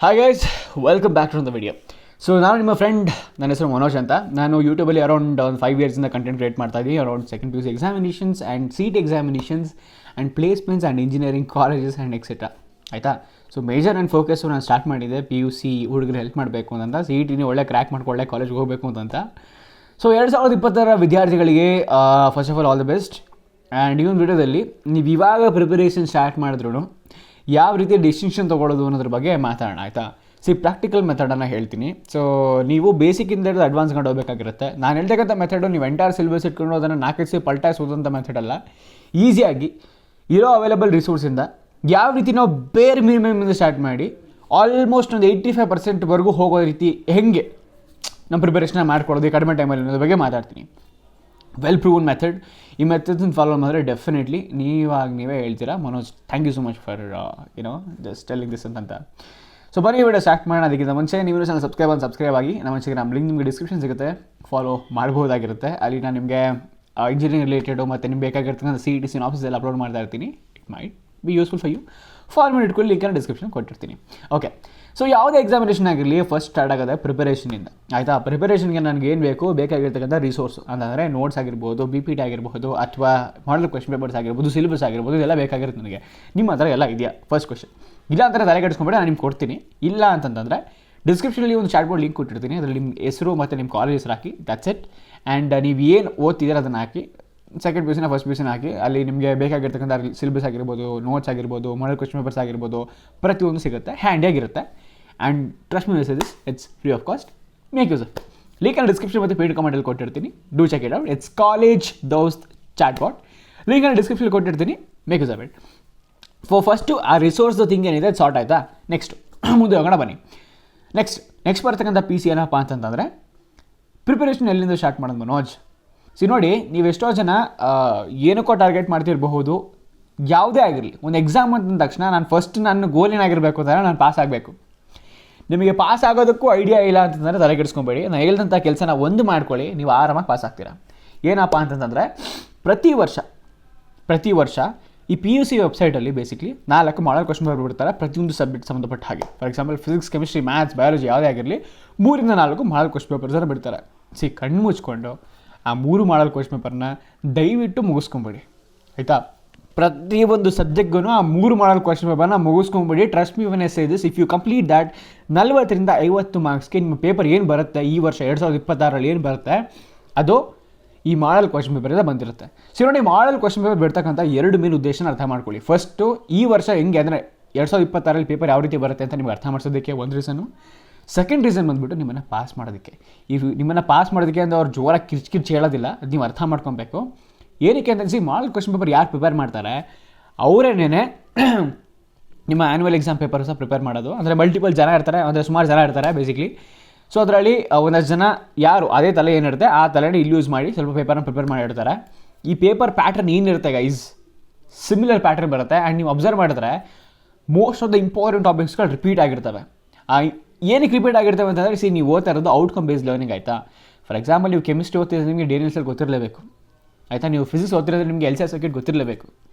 Hi guys, welcome back to the video. So ನಾನು ನಿಮ್ಮ friend, ನನ್ನ ಹೆಸರು ಮನೋಜ್ ಅಂತ. ನಾನು ಯೂಟ್ಯೂಬಲ್ಲಿ ಅರೌಂಡ್ ಒಂದು 5 ಇಯರ್ಸಿಂದ ಕಂಟೆಂಟ್ ಕ್ರಿಯೇಟ್ ಮಾಡ್ತಾ ಇದ್ದೀನಿ. Around second PUC examinations and CET examinations and placements and engineering colleges and etcetera. ಆಯಿತಾ? ಸೊ ಮೇಜರ್ ಆ್ಯಂಡ್ ಫೋಕಸ್ಸು ನಾನು ಸ್ಟಾರ್ಟ್ ಮಾಡಿದ್ದೆ PUC ಹುಡುಗರು ಹೆಲ್ಪ್ ಮಾಡಬೇಕು ಅಂತ, CETನೇ ಒಳ್ಳೆ ಕ್ರ್ಯಾಕ್ ಮಾಡ್ಕೊಂಡು ಒಳ್ಳೆ ಕಾಲೇಜ್ಗೆ ಹೋಗಬೇಕು ಅಂತ. ಸೊ 2020 ವಿದ್ಯಾರ್ಥಿಗಳಿಗೆ first of all the best. And ಈ ಒಂದು ವಿಡಿಯೋದಲ್ಲಿ ನೀವು ಇವಾಗ ಪ್ರಿಪರೇಷನ್ ಸ್ಟಾರ್ಟ್ ಮಾಡಿದ್ರು ಯಾವ ರೀತಿ ಡಿಸ್ಟಿಂಕ್ಷನ್ ತೊಗೊಳ್ಳೋದು ಅನ್ನೋದ್ರ ಬಗ್ಗೆ ಮಾತಾಡೋಣ. ಆಯಿತಾ? ಪ್ರಾಕ್ಟಿಕಲ್ ಮೆಥಡನ್ನು ಹೇಳ್ತೀನಿ. ಸೊ ನೀವು ಬೇಸಿಕ್ಕಿಂದ ಹಿಡಿದು ಅಡ್ವಾನ್ಸ್ ಮಾಡಿ ಹೋಗಬೇಕಾಗಿರುತ್ತೆ. ನಾನು ಹೇಳ್ತಕ್ಕಂಥ ಮೆಥಡು ನೀವು ಎಂಟೈರ್ ಸಿಲೆಬಸ್ ಇಟ್ಕೊಂಡು ಅದನ್ನು 4 ದಿವಸ ಪಲ್ಟಾಯಿಸೋದಂಥ ಮೆಥಡ್ ಅಲ್ಲ. ಈಸಿಯಾಗಿ ಇರೋ ಅವೈಲಬಲ್ ರಿಸೋರ್ಸಿಂದ ಯಾವ ರೀತಿ ನಾವು ಬೇರೆ ಮಿನಿಮಮಿಂದ ಸ್ಟಾರ್ಟ್ ಮಾಡಿ ಆಲ್ಮೋಸ್ಟ್ ಒಂದು 85% ಹೋಗೋ ರೀತಿ ಹೆಂಗೆ ನಮ್ಮ ಪ್ರಿಪರೇಷನ್ನ ಮಾಡ್ಕೊಳ್ಳೋದು ಕಡಿಮೆ ಟೈಮಲ್ಲಿ ಅನ್ನೋದ್ರ ಬಗ್ಗೆ ಮಾತಾಡ್ತೀನಿ. Well proven method. ಈ ಮೆಥಡ್ಸನ್ನ ಫಾಲೋ ಮಾಡಿದ್ರೆ ಡೆಫಿನೆಟ್ಲಿ ನೀವೇ ಹೇಳ್ತೀರಾ, Manoj thank you so much for just telling this ಅಂತ. ಸೊ ಬನ್ನಿ ವಿಡಿಯೋ ಸ್ಟಾರ್ಟ್ ಮಾಡೋಣ. ಅದಕ್ಕಿಂತ ಮುಂಚೆ ನೀವು ಚಾನಲ್ ಸಬ್ಸ್ಕ್ರೈಬ್ ಆಗಿ. ನಮ್ಮ ಲಿಂಕ್ ನಿಮಗೆ ಡಿಸ್ಕ್ರಿಪ್ಷನ್ ಸಿಗುತ್ತೆ, ಫಾಲೋ ಮಾಡ್ಬೋದಾಗಿರುತ್ತೆ. ಅಲ್ಲಿ ನಾನು ನಿಮಗೆ ಇಂಜಿನಿಯರಿಂಗ್ ರಿಲೇಟೆಡು ಮತ್ತು ನಿಮ್ಗೆ ಬೇಕಾಗಿರ್ತಕ್ಕಂಥ CET ಆಫೀಸ್ ಎಲ್ಲ ಅಪ್ಲೋಡ್ ಮಾಡ್ತಾ ಇರ್ತೀನಿ. It might be useful for you. Format ಇಟ್ಕೊಳ್ಳಿ, ಲಿಂಕನ್ನು ಡಿಸ್ಕ್ರಿಪ್ಷನ್ ಕೊಟ್ಟಿರ್ತೀನಿ. ಓಕೆ, ಸೊ ಯಾವುದೇ ಎಕ್ಸಾಮಿನೇಷನ್ ಆಗಿರಲಿ ಫಸ್ಟ್ ಸ್ಟಾರ್ಟ್ ಆಗೋದೆ ಪ್ರಿಪರೇಷನಿಂದ. ಆಯಿತಾ? ಪ್ರಿಪರೇಷನ್ಗೆ ನನಗೆ ಏನು ಬೇಕಾಗಿರ್ತಕ್ಕಂಥ ರಿಸೋರ್ಸ್ ಅಂತಂದರೆ ನೋಟ್ಸ್ ಆಗಿರ್ಬೋದು, BPT ಆಗಿರ್ಬೋದು, ಅಥವಾ ಮಾಡಲ್ ಕ್ವೆಶ್ಚನ್ ಪೇಪರ್ಸ್ ಆಗಿರ್ಬೋದು, ಸಿಲೆಬಸ್ ಆಗಿರ್ಬೋದು, ಇದೆಲ್ಲ ಬೇಕಾಗಿರುತ್ತೆ ನನಗೆ. ನಿಮ್ಮ ಹತ್ರ ಎಲ್ಲ ಇದೆಯಾ? First question. ಇಲ್ಲ ಅಂತಾರೆ ತಲೆ ಕೆಡಿಸ್ಕೊಂಬಿಟ್ಟು ನಾನು ನಿಮ್ಗೆ ಕೊಡ್ತೀನಿ. ಇಲ್ಲ ಅಂತಂದರೆ ಡಿಸ್ಕ್ರಿಪ್ಷನಲ್ಲಿ ಒಂದು ಚಾಟ್ ಬೋರ್ಡ್ ಲಿಂಕ್ ಕೊಟ್ಟಿರ್ತೀನಿ. ಅದರಲ್ಲಿ ನಿಮ್ಮ ಹೆಸರು ಮತ್ತು ನಿಮ್ಮ ಕಾಲೇಜ್ ಹೆಸರು ಹಾಕಿ, ದಟ್ಸ್ ಇಟ್. ಆ್ಯಂಡ್ ನೀವು ಏನು ಓದ್ತಿದ್ದೀರ ಅದನ್ನು ಹಾಕಿ. ಸೆಕೆಂಡ್ PUC ಫಸ್ಟ್ PUC ಹಾಕಿ. ಅಲ್ಲಿ ನಿಮಗೆ ಬೇಕಾಗಿರ್ತಕ್ಕಂಥ ಸಿಲೆಬಸ್ ಆಗಿರ್ಬೋದು, ನೋಟ್ಸ್ ಆಗಿರ್ಬೋದು, ಮಾಡಲ್ ಕ್ವೆಶ್ಚನ್ ಪೇಪರ್ಸ್ ಆಗಿರ್ಬೋದು, ಪ್ರತಿಯೊಂದು ಸಿಗುತ್ತೆ, ಹ್ಯಾಂಡಿಯಾಗಿರುತ್ತೆ. And trust me messages, it's free of cost. Make use. ಲಿಂಕನ್ನು ಡಿಸ್ಕ್ರಿಪ್ಷನ್ ಮತ್ತು ಪೇಡ್ ಕಮೆಂಟಲ್ಲಿ ಕೊಟ್ಟಿರ್ತೀನಿ. Do check it out. It's college Dost chat bot. ಲಿಂಕನ್ನು ಡಿಸ್ಕ್ರಿಪ್ಷನ್ ಕೊಟ್ಟಿರ್ತೀನಿ. Make use of it. First ಆ ರಿಸೋರ್ಸ್ದು ಥಿಂಗ್ ಏನಿದೆ ಅದು ಸಾರ್ಟ್ ಆಯಿತಾ? ನೆಕ್ಸ್ಟ್ ಮುಂದೆ ಹೋಗೋಣ ಬನ್ನಿ. ನೆಕ್ಸ್ಟ್ ಬರ್ತಕ್ಕಂಥ PC ಏನಪ್ಪ ಅಂತಂದರೆ ಪ್ರಿಪರೇಷನ್ ಎಲ್ಲಿಂದ ಸ್ಟಾರ್ಟ್ ಮಾಡೋದು ಮನೋಜ್? ನೋಡಿ, ನೀವು ಎಷ್ಟೋ ಜನ ಏನಕ್ಕೋ ಟಾರ್ಗೆಟ್ ಮಾಡ್ತಿರಬಹುದು. ಯಾವುದೇ ಆಗಿರಲಿ, ಒಂದು ಎಕ್ಸಾಮ್ ಅಂದ ತಕ್ಷಣ ನನ್ನ ಗೋಲ್ ಏನಾಗಿರಬೇಕು ಅಂತಂದರೆ ನಾನು ಪಾಸ್ ಆಗಬೇಕು. ನಿಮಗೆ ಪಾಸ್ ಆಗೋದಕ್ಕೂ ಐಡಿಯಾ ಇಲ್ಲ ಅಂತಂದರೆ ತಲೆ ಕೆಡಿಸ್ಕೊಬೇಡಿ. ನಾನು ಹೇಳಿದಂಥ ಕೆಲಸನ ಒಂದು ಮಾಡ್ಕೊಳ್ಳಿ, ನೀವು ಆರಾಮಾಗಿ ಪಾಸ್ ಆಗ್ತೀರಾ. ಏನಪ್ಪ ಅಂತಂದರೆ ಪ್ರತಿ ವರ್ಷ ಈ PUC ವೆಬ್ಸೈಟಲ್ಲಿ ಬೇಸಿಕ್ಲಿ 4 ಮಾಡಲ್ ಕ್ವೆಶ್ಚನ್ ಪೇಪರ್ ಬಿಡ್ತಾರೆ, ಪ್ರತಿಯೊಂದು ಸಬ್ಜೆಕ್ಟ್ ಸಂಬಂಧಪಟ್ಟ ಹಾಗೆ. For example physics, chemistry, maths, biology ಯಾವುದೇ ಆಗಿರಲಿ 3 ಇಂದ 4 ಮಾಡಲ್ ಕ್ವೆಶ್ಚನ್ ಪೇಪರ್ಸನ್ನು ಬಿಡ್ತಾರೆ. ಕಣ್ಣು ಮುಚ್ಕೊಂಡು ಆ 3 ಮಾಡಲ್ ಕ್ವೆಶ್ಚನ್ ಪೇಪರ್ನ ದಯವಿಟ್ಟು ಮುಗಿಸ್ಕೊಂಬಿಡಿ. ಆಯಿತಾ? ಪ್ರತಿಯೊಂದು ಸಬ್ಜೆಕ್ಟ್ಗೂ ಆ 3 ಮಾಡಲ್ ಕ್ವೆಶ್ಚನ್ ಪೇಪರ್ನ ಮುಗಿಸ್ಕೊಂಬಿಡಿ. Trust me when I say this, if you complete that 40 ಇಂದ 50 ಮಾರ್ಕ್ಸ್ಗೆ ನಿಮ್ಮ ಪೇಪರ್ ಏನು ಬರುತ್ತೆ ಈ ವರ್ಷ 2026 ಏನು ಬರುತ್ತೆ ಅದು ಈ ಮಾಡಲ್ ಕ್ವೆಶ್ಚನ್ ಪೇಪರಿಂದ ಬಂದಿರುತ್ತೆ. ನೋಡಿ, ಮಾಡಲ್ ಕ್ವೆಶ್ಚನ್ ಪೇಪರ್ ಬಿಡ್ತಕ್ಕಂಥ 2 ಮೇನ್ ಉದ್ದೇಶನ ಅರ್ಥ ಮಾಡ್ಕೊಳ್ಳಿ. ಫಸ್ಟು, ಈ ವರ್ಷ ಹೆಂಗೆ ಅಂದರೆ 2026 ಪೇಪರ್ ಯಾವ ರೀತಿ ಬರುತ್ತೆ ಅಂತ ನಿಮ್ಗೆ ಅರ್ಥ ಮಾಡಿಸೋದಕ್ಕೆ ಒಂದು ರೀಸನ್ನು. ಸೆಕೆಂಡ್ ರೀಸನ್ ಬಂದುಬಿಟ್ಟು ನಿಮ್ಮನ್ನು ಪಾಸ್ ಮಾಡೋದಕ್ಕೆ. ನಿಮ್ಮನ್ನು ಪಾಸ್ ಮಾಡೋದಕ್ಕೆ ಅಂದರೆ ಅವ್ರು ಜೋರಾಗಿ ಕಿರ್ಚಿ ಹೇಳೋದಿಲ್ಲ, ಅದು ನೀವು ಅರ್ಥ ಮಾಡ್ಕೊಬೇಕು. ಏನಕ್ಕೆ ಅಂತ ಮಾಡಲ್ ಕ್ವೆಶ್ಚನ್ ಪೇಪರ್ ಯಾರು ಪ್ರಿಪೇರ್ ಮಾಡ್ತಾರೆ ಅವರೇನೇ ನಿಮ್ಮ ಆ್ಯನ್ಯುವಲ್ ಎಕ್ಸಾಮ್ ಪೇಪರ್ ಸಹ ಪ್ರಿಪೇರ್ ಮಾಡೋದು. ಅಂದರೆ ಮಲ್ಟಿಪಲ್ ಜನ ಇರ್ತಾರೆ, ಅಂದರೆ ಸುಮಾರು ಜನ ಇರ್ತಾರೆ ಬೇಸಿಕ್ಲಿ. ಸೊ ಅದರಲ್ಲಿ ಒಂದಷ್ಟು ಜನ ಯಾರು ಅದೇ ತಲೆ ಏನಿರುತ್ತೆ ಆ ತಲೆನೇ ಇಲ್ಲಿ ಯೂಸ್ ಮಾಡಿ ಸ್ವಲ್ಪ ಪೇಪರ್ನ ಪ್ರಿಪೇರ್ ಮಾಡಿರ್ತಾರೆ. ಈ ಪೇಪರ್ ಪ್ಯಾಟ್ರನ್ ಏನಿರುತ್ತೆ ಗೈಸ್, ಸಿಮಿಲರ್ ಪ್ಯಾಟ್ರನ್ ಬರುತ್ತೆ. ಆ್ಯಂಡ್ ನೀವು ಅಬ್ಸರ್ವ್ ಮಾಡಿದ್ರೆ ಮೋಸ್ಟ್ ಆಫ್ ದ ಇಂಪಾರ್ಟೆಂಟ್ ಟಾಪಿಕ್ಸ್ಗಳು ರಿಪೀಟ್ ಆಗಿರ್ತವೆ. ಏನಕ್ಕೆ ರಿಪೀಟ್ ಆಗಿರ್ತವೆ ಅಂತಂದರೆ, ನೀವು ಓದ್ತಾ ಇರೋದು ಔಟ್ಕಮ್ ಬೇಸ್ಡ್ ಲರ್ನಿಂಗ್. ಆಯಿತಾ? ಫಾರ್ ಎಕ್ಸಾಂಪಲ್ ನೀವು ಕೆಮಿಸ್ಟ್ರಿ ಓದ್ತಿದ್ರೆ ನಿಮಗೆ ಡೇರಿಯಲ್ಸಲ್ಲಿ ಗೊತ್ತಿರಲೇಬೇಕು. ಆಯಿತಾ? ನೀವು ಫಿಸಿಕ್ಸ್ ಓದ್ತಿರೋದ್ರೆ ನಿಮಗೆ LCR ಸರ್ಕ್ಯೂಟ್ ಗೊತ್ತಿರಲೇಬೇಕು,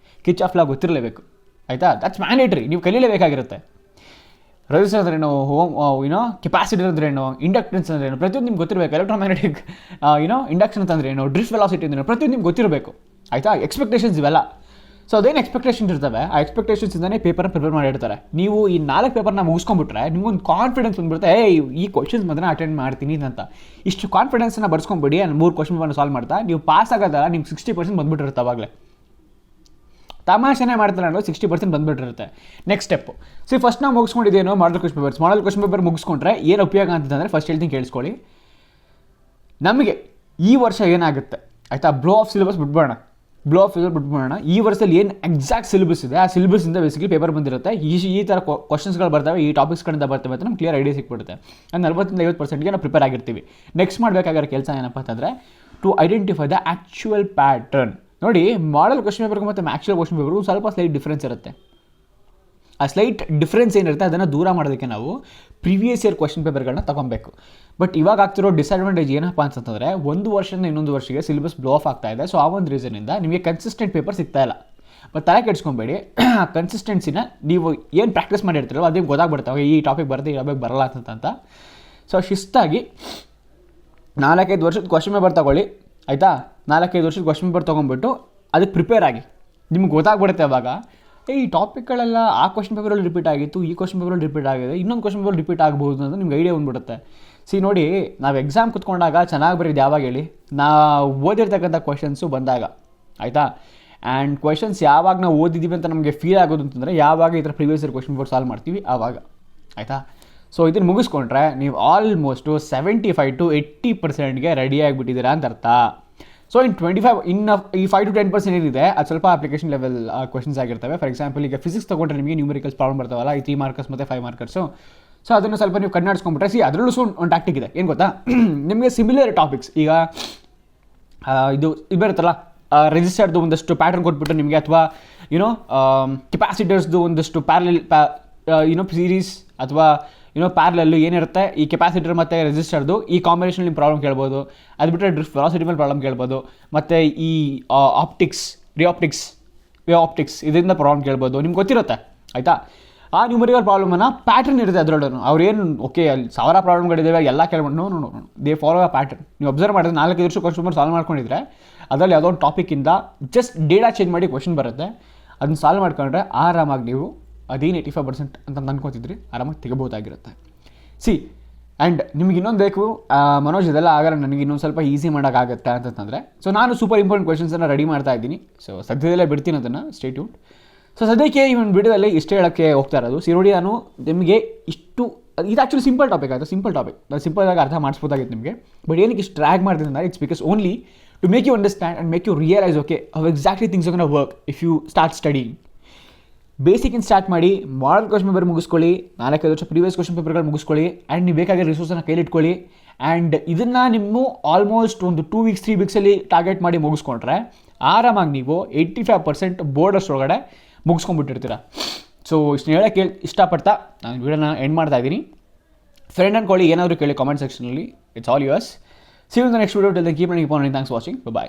ಕಿಚ್ ಆಫ್ ಲಾ ಗೊತ್ತಿರಲೇಬೇಕು. ಆಯಿತಾ? ದಟ್ಸ್ ಮ್ಯಾಂಡೇಟ್ರಿ, ನೀವು ಕಲೀಲೇಬೇಕಾಗಿರುತ್ತೆ. ರೆಸಿಸ್ಟರ್ ಅಂದ್ರೇನು, ಕೆಪಾಸಿಟರ್ ಅಂದ್ರೇನು, ಇಂಡಕ್ಟೆನ್ಸ್ ಅಂದ್ರೇನು, ಪ್ರತಿಯೊಂದು ನಿಮ್ಗೆ ಗೊತ್ತಿರಬೇಕು. ಎಲೆಕ್ಟ್ರೋಮ್ಯಾಗ್ನೆಟಿಕ್ ಇಂಡಕ್ಷನ್ ಅಂತಂದ್ರೇನು, ಡ್ರಿಫ್ಟ್ ವೆಲಾಸಿಟಿ ಅಂದ್ರೇನು, ಪ್ರತಿಯೊಂದು ನಿಮ್ಗೆ ಗೊತ್ತಿರಬೇಕು. ಆಯಿತಾ? ಎಕ್ಸ್ಪೆಕ್ಟೇಷನ್ಸ್ ಇವೆಲ್ಲ. ಸೊ ಅದೇನು ಎಕ್ಸ್ಪೆಕ್ಟೇಷನ್ಸ್ ಇರ್ತವೆ, ಆ ಎಕ್ಸ್ಪೆಕ್ಟೇಷನ್ಸಿಂದನೇ ಪೇಪರ್ನ ಪ್ರಿಪೇರ್ ಮಾಡಿರ್ತಾರೆ. ನೀವು ಈ 4 ಪೇಪರ್ನ ಮುಗಿಸ್ಕೊಂಡ್ಬಿಟ್ರೆ ನಿಮ್ಗೊಂದು ಕಾನ್ಫಿಡೆನ್ಸ್ ಬಂದುಬಿಡುತ್ತೆ, ಈ ಕ್ವಶನ್ಸ್ ಮಾತ್ರ ಅಟೆಂಡ್ ಮಾಡ್ತೀನಿ ಅಂತ. ಇಷ್ಟು ಕಾನ್ಫಿಡೆನ್ಸನ್ನು ಬರ್ಸ್ಕೊಂಬಿಡಿ. 3 ಕ್ವಶನ್ ಪೇಪರ್ನ ಸಾಲ್ವ್ ಮಾಡ್ತಾ ನೀವು ಪಾಸ್ ಆಗೋದಲ್ಲ, ನಿಮ್ಗೆ 60% ಬಂದುಬಿಟ್ಟಿರುತ್ತೆ. ಅವಾಗಲೇ ತಮಾಷೆನೇ ಮಾಡ್ತಾರೆ ಅನ್ನೋದು 60% ಬಂದುಬಿಟ್ಟಿರುತ್ತೆ. ನೆಕ್ಸ್ಟ್ ಸ್ಟೆಪ್ಪು ಫಸ್ಟ್ ನಾವು ಮುಗಿಸ್ಕೊಂಡಿದ್ದೇನೋ ಮಾಡಲ್ ಕ್ವೆಶ್ಚನ್ ಪೇಪರ್ ಮುಗಿಸ್ಕೊಂಡ್ರೆ ಏನು ಉಪಯೋಗ ಅಂತಂದರೆ ಫಸ್ಟ್ ಹೇಳ್ತೀನಿ ಕೇಳಿಸ್ಕೊಳ್ಳಿ. ನಮಗೆ ಈ ವರ್ಷ ಏನಾಗುತ್ತೆ ಆಯಿತಾ, ಬ್ಲೋ ಆಫ್ ಸಿಲೆಬಸ್ ಬಿಟ್ಬಿಡೋಣ. ಈ ವರ್ಷದಲ್ಲಿ ಏನು ಎಕ್ಸಾಕ್ಟ್ ಸಿಲೆಬಸ್ ಇದೆ ಆ ಸಿಲೆಬಸ್ಸಿಂದ ಬೇಸಿಕಲಿ ಪೇಪರ್ ಬಂದಿರುತ್ತೆ. ಈ ಥರ ಕ್ವಶನ್ಸ್ಗಳು ಬರ್ತವೆ, ಈ ಟಾಪಿಕ್ಸ್ಗಳಿಂದ ಬರ್ತವೆ ಅಂತ ನಮ್ಗೆ ಕ್ಲಿಯರ್ ಐಡಿಯಾ ಸಿಕ್ಬಿಡುತ್ತೆ. 40-50% ನಾವು ಪ್ರಿಪೇರ್ ಆಗಿರ್ತೀವಿ. ನೆಕ್ಸ್ಟ್ ಮಾಡಬೇಕಾಗಿರೋ ಕೆಲಸ ಏನಪ್ಪ ಅಂತಂದರೆ to identify the actual pattern. ನೋಡಿ, ಮಾಡಲ್ ಕ್ವೆಶ್ಚನ್ ಪೇಪರ್ಗೂ ಮತ್ತು ಆ್ಯಕ್ಚುಯಲ್ ಕ್ವೆಶ್ಚನ್ ಪೇಪರ್ಗೂ ಸ್ವಲ್ಪ ಸ್ಲೈಟ್ ಡಿಫ್ರೆನ್ಸ್ ಇರುತ್ತೆ. ಆ ಸ್ಲೈಟ್ ಡಿಫ್ರೆನ್ಸ್ ಏನಿರುತ್ತೆ ಅದನ್ನು ದೂರ ಮಾಡೋದಕ್ಕೆ ನಾವು ಪ್ರೀವಿಯಸ್ ಇಯರ್ ಕ್ವೆಶ್ಚನ್ ಪೇಪರ್ಗಳನ್ನ ತೊಗೊಬೇಕು. ಬಟ್ ಇವಾಗ ಆಗ್ತಿರೋ ಡಿಸ್ಅಡ್ವಾಂಟೇಜ್ ಏನಪ್ಪ ಅಂತಂದರೆ, ಒಂದು ವರ್ಷದಿಂದ ಇನ್ನೊಂದು ವರ್ಷಕ್ಕೆ ಸಿಲೆಬಸ್ ಬ್ಲೋ ಆಫ್ ಆಗ್ತಾ ಇದೆ. ಸೊ ಆ ಒಂದು ರೀಸನಿಂದ ನಿಮಗೆ ಕನ್ಸಿಸ್ಟೆಂಟ್ ಪೇಪರ್ ಸಿಗ್ತಾ ಇಲ್ಲ. ಬಟ್ ತಲೆ ಕೆಡ್ಸ್ಕೊಬೇಡಿ. ಕನ್ಸಿಸ್ಟೆನ್ಸಿನ ನೀವು ಏನು ಪ್ರಾಕ್ಟೀಸ್ ಮಾಡಿರ್ತೀರಲ್ಲ ಅದೇ ಗೊತ್ತಾಗ್ಬಿಡ್ತಾವೆ ಈ ಟಾಪಿಕ್ ಬರುತ್ತೆ ಈ ಟಾಪಿಕ್ ಬರಲ್ಲ ಅಂತ. ಸೊ ಶಿಸ್ತಾಗಿ 4-5 ವರ್ಷದ ಕ್ವಶನ್ ಪೇಪರ್ ತೊಗೊಳ್ಳಿ ಆಯಿತಾ. 4-5 ವರ್ಷದ ಕ್ವಶನ್ ಪೇಪರ್ ತೊಗೊಂಡ್ಬಿಟ್ಟು ಅದಕ್ಕೆ ಪ್ರಿಪೇರ್ ಆಗಿ. ನಿಮ್ಗೆ ಗೊತ್ತಾಗ್ಬಿಡುತ್ತೆ ಅವಾಗ ಈ ಟಾಪಿಕ್ಗಳೆಲ್ಲ ಆ ಕ್ವಶನ್ ಪೇಪರಲ್ಲಿ ರಿಪೀಟ್ ಆಗಿತ್ತು, ಈ ಕ್ವಶನ್ ಪೇಪರಲ್ಲಿ ರಿಪೀಟ್ ಆಗಿದೆ, ಇನ್ನೊಂದು ಕ್ವಶನ್ ಪೇಪರ್ ರಿಪೀಟ್ ಆಗ್ಬೋದು ಅಂತ ನಿಮ್ಗೆ ಐಡಿಯಾ ಬಂದ್ಬಿಡುತ್ತೆ. ನೋಡಿ, ನಾವು ಎಕ್ಸಾಮ್ ಕುತ್ಕೊಂಡಾಗ ಚೆನ್ನಾಗಿ ಬರೀದು ಯಾವಾಗ ಹೇಳಿ, ನಾವು ಓದಿರ್ತಕ್ಕಂಥ ಕ್ವಶನ್ಸು ಬಂದಾಗ ಆಯಿತಾ. ಆ್ಯಂಡ್ ಕ್ವಶನ್ಸ್ ಯಾವಾಗ ನಾವು ಓದಿದ್ದೀವಿ ಅಂತ ನಮಗೆ ಫೀಲ್ ಆಗೋದು ಅಂತಂದರೆ ಯಾವಾಗ ಈ ಥರ previous year question paper solve ಮಾಡ್ತೀವಿ ಆವಾಗ ಆಯಿತಾ. ಸೊ ಇದನ್ನು ಮುಗಿಸ್ಕೊಂಡ್ರೆ ನೀವು ಆಲ್ಮೋಸ್ಟು 75 to 80% ರೆಡಿ ಆಗಿಬಿಟ್ಟಿದ್ದೀರಾ ಅಂತ ಅರ್ಥ. ಸೊ ಇನ್ 25 ಇನ್ನು ಈ 5 to 10% ಏನಿದೆ ಅದು ಸ್ವಲ್ಪ ಅಪ್ಲಿಕೇಶನ್ ಲೆವೆಲ್ ಕ್ವಶನ್ಸ್ ಆಗಿರ್ತವೆ. ಫಾರ್ ಎಕ್ಸಾಂಪಲ್ ಈಗ ಫಿಸಿಕ್ಸ್ ತೊಗೊಂಡ್ರೆ ನಿಮಗೆ ನ್ಯೂಮರಿಕಲ್ಸ್ ಪ್ರಾಬ್ಲಮ್ ಬರ್ತಾವಲ್ಲ, ಈ 3 ಮಾರ್ಕರ್ಸ್ ಮತ್ತು 5 ಮಾರ್ಕರ್ಸು. ಸೊ ಅದನ್ನು ಸ್ವಲ್ಪ ನೀವು ಕಣ್ಣಾಡಿಸ್ಕೊಂಡ್ಬಿಟ್ರೆ ಅದರಲ್ಲೂ ಒಂದು ಟ್ಯಾಕ್ಟಿಕ್ ಇದೆ. ಏನು ಗೊತ್ತಾ, ನಿಮಗೆ ಸಿಮಿಲರ್ ಟಾಪಿಕ್ಸ್ ಈಗ ಇದು ಬರುತ್ತಲ್ಲ, ರೆಜಿಸ್ಟರ್ದು ಒಂದಷ್ಟು ಪ್ಯಾಟರ್ನ್ ಕೊಟ್ಬಿಟ್ಟು ನಿಮಗೆ, ಅಥವಾ ಕೆಪಾಸಿಟರ್ಸ್ದು ಒಂದಷ್ಟು ಸೀರೀಸ್ ಅಥವಾ ಪ್ಯಾರಲಲ್ಲು ಏನಿರುತ್ತೆ, ಈ ಕೆಪಾಸಿಟರ್ ಮತ್ತು ರೆಜಿಸ್ಟರ್ದು ಈ ಕಾಂಬಿನೇಷನ್ ನಿಮ್ಮ ಪ್ರಾಬ್ಲಮ್ ಕೇಳ್ಬೋದು. ಅದು ಬಿಟ್ಟರೆ ವೆಲಾಸಿಟಿ ಮೇಲೆ ಪ್ರಾಬ್ಲಮ್ ಕೇಳ್ಬೋದು. ಮತ್ತು ಈ ವೇ ಆಪ್ಟಿಕ್ಸ್ ಇದರಿಂದ ಪ್ರಾಬ್ಲಮ್ ಕೇಳ್ಬೋದು, ನಿಮ್ಗೆ ಗೊತ್ತಿರುತ್ತೆ ಆಯಿತಾ. ಆ ನ್ಯೂಮರಿಕಲ್ ಪ್ರಾಬ್ಲಮನ್ನು ಪ್ಯಾಟರ್ನ್ ಇರುತ್ತೆ ಅದರಲ್ಲೂ. ಅವ್ರೇನು ಓಕೆ ಅಲ್ಲಿ 1000 ಪ್ರಾಬ್ಲಮ್ಗಳಿದ್ದಾವೆ ಎಲ್ಲ ಕೇಳ್ಬೋದು, no they follow a pattern. ನೀವು ಅಬ್ಸರ್ವ್ ಮಾಡಿದ್ರೆ 4-5 ವರ್ಷ ಕ್ವಶನ್ ಸಾಲ್ವ್ ಮಾಡ್ಕೊಂಡಿದ್ರೆ ಅದರಲ್ಲಿ ಯಾವುದೋ ಒಂದು ಟಾಪಿಕ್ಕಿಂದ ಜಸ್ಟ್ ಡೇಟಾ ಚೇಂಜ್ ಮಾಡಿ ಕ್ವಶನ್ ಬರುತ್ತೆ, ಅದನ್ನ ಸಾಲ್ವ್ ಮಾಡ್ಕೊಂಡ್ರೆ ಆರಾಮಾಗಿ ನೀವು ಅದೇನು 85% ಅಂತ ಅಂದ್ಕೊತಿದ್ರಿ ಆರಾಮಾಗಿ ತೆಗೋಬೋದಾಗಿರುತ್ತೆ. ಆ್ಯಂಡ್ ನಿಮ್ಗೆ ಇನ್ನೊಂದು ಬೇಕು, ಮನೋಜ್ ಇದೆಲ್ಲ ಆಗಲ್ಲ ನನಗೆ ಇನ್ನೊಂದು ಸ್ವಲ್ಪ ಈಸಿ ಮಾಡೋಕ್ಕಾಗತ್ತೆ ಅಂತಂದರೆ, ಸೊ ನಾನು ಸೂಪರ್ ಇಂಪಾರ್ಟೆಂಟ್ ಕ್ವೆಶನ್ಸನ್ನು ರೆಡಿ ಮಾಡ್ತಾ ಇದ್ದೀನಿ. ಸೊ ಸದ್ಯದಲ್ಲೇ ಬಿಡ್ತೀನಿ ಅದನ್ನು, ಸ್ಟೇ ಟ್ಯೂನ್ಡ್. ಸೊ ಸದ್ಯಕ್ಕೆ ಈ ಒಂದು ವಿಡಿಯೋದಲ್ಲಿ ಇಷ್ಟೇ ಹೇಳೋಕ್ಕೆ ಹೋಗ್ತಾ ಇರೋದು. ನೋಡಿ, ನಾನು ನಿಮಗೆ ಇದು ಆ್ಯಕ್ಚುಲಿ ಸಿಂಪಲ್ ಟಾಪಿಕ್ ಆಯಿತು, ಸಿಂಪಲ್ ಟಾಪಿಕ್ ನಾನು ಸಿಂಪಲಾಗಿ ಅರ್ಥ ಮಾಡಿಸ್ಬೋದಾಗಿತ್ತು ನಿಮಗೆ. ಬಟ್ ಏನಕ್ಕೆ ಇಷ್ಟು ಟ್ರ್ಯಾಗ್ ಮಾಡ್ತೀನಿ ಅಂದರೆ it's because only to make you understand and make you realise okay how exactly things are gonna work if you start studying. ಬೇಸಿಕಿಂದ ಸ್ಟಾರ್ಟ್ ಮಾಡಿ, ಮಾಡಲ್ ಕ್ವಶನ್ ಪೇಪರ್ ಮುಗಿಸ್ಕೊಳ್ಳಿ, 4-5 ವರ್ಷ ಪ್ರೀವಿಯಸ್ ಕ್ವಶನ್ ಪೇಪರ್ಗಳು ಮುಗಿಸ್ಕೊಳ್ಳಿ, ಆ್ಯಂಡ್ ನೀವು ಬೇಕಾಗಿರೋ ರಿಸೋರ್ಸನ್ನು ಕೈಲಿಟ್ಕೊಳ್ಳಿ. ಆ್ಯಂಡ್ ಇದನ್ನು ನಿಮ್ಮ ಆಲ್ಮೋಸ್ಟ್ ಒಂದು 2 weeks 3 weeksಲ್ಲಿ target ಮಾಡಿ ಮುಗಿಸ್ಕೊಂಡ್ರೆ ಆರಾಮಾಗಿ ನೀವು 85% ಬೋರ್ಡ್ ಅಷ್ಟೊಳಗಡೆ ಮುಗಿಸ್ಕೊಂಡ್ಬಿಟ್ಟಿರ್ತೀರ. ಸೊ ಇಷ್ಟು ಹೇಳೋಕ್ಕೆ ಇಷ್ಟಪಡ್ತಾ ನಾನು ವಿಡಿಯೋನ ಎಂಡ್ ಮಾಡ್ತಾ ಇದ್ದೀನಿ. ಫ್ರೆಂಡ್ ಅಂದ್ಕೊಳ್ಳಿ, ಏನಾದರೂ ಕೇಳಿ ಕಾಮೆಂಟ್ ಸೆಕ್ಷನಲ್ಲಿ. It's all yours. See you in the next video. Till then keep running, thanks for watching, by.